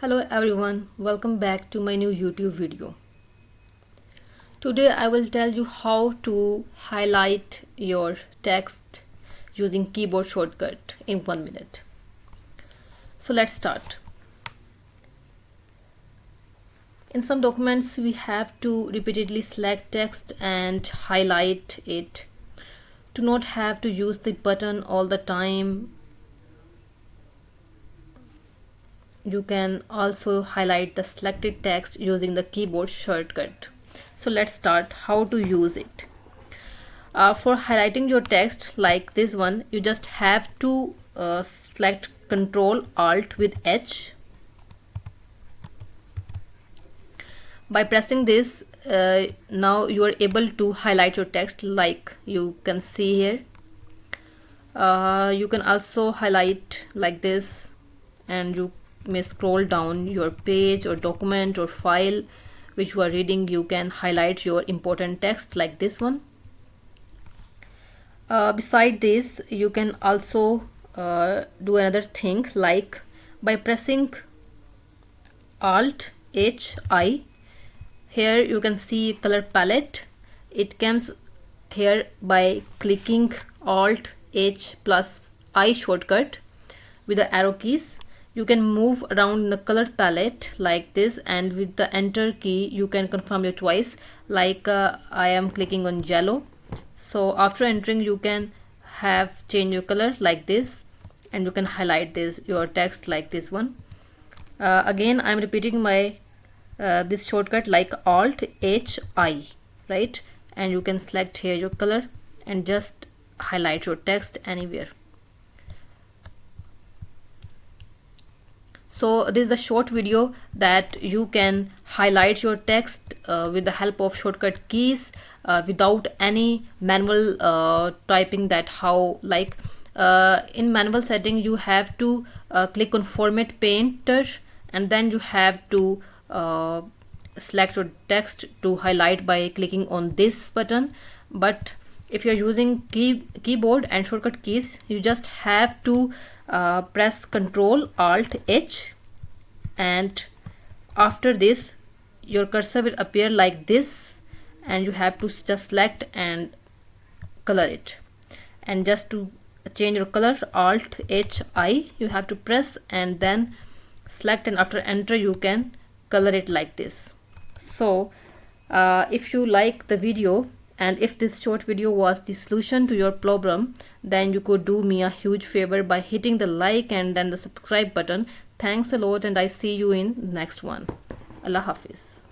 Hello everyone, welcome back to my new YouTube video. Today I will tell you how to highlight your text using keyboard shortcut in 1 minute. So let's start. In some documents we have to repeatedly select text and highlight it. Do not have to use the button all the time. You can also highlight the selected text using the keyboard shortcut. So let's start how to use it. For highlighting your text like this one, you just have to select Ctrl Alt with H. By pressing this, now you are able to highlight your text like you can see here. You can also highlight like this, and you may scroll down your page or document or file which you are reading. You can highlight your important text like this one. Beside this, you can also do another thing, like by pressing Alt H I. Here you can see color palette. It comes here by clicking Alt H plus I shortcut with the arrow keys. You can move around the color palette like this, and with the enter key you can confirm your choice, like I am clicking on yellow. So after entering, you can have change your color like this, and you can highlight your text like this one. Again, I'm repeating my this shortcut like Alt H I, right? And you can select here your color and just highlight your text anywhere. So this is a short video that you can highlight your text with the help of shortcut keys without any manual typing. That how, like in manual setting you have to click on format painter, and then you have to select your text to highlight by clicking on this button. But if you're using keyboard and shortcut keys, you just have to press Ctrl Alt H, and after this your cursor will appear like this, and you have to just select and color it. And just to change your color, Alt H I, you have to press and then select, and after enter you can color it like this. So if you like the video, and if this short video was the solution to your problem, then you could do me a huge favor by hitting the like and then the subscribe button. Thanks a lot, and I see you in the next one. Allah Hafiz.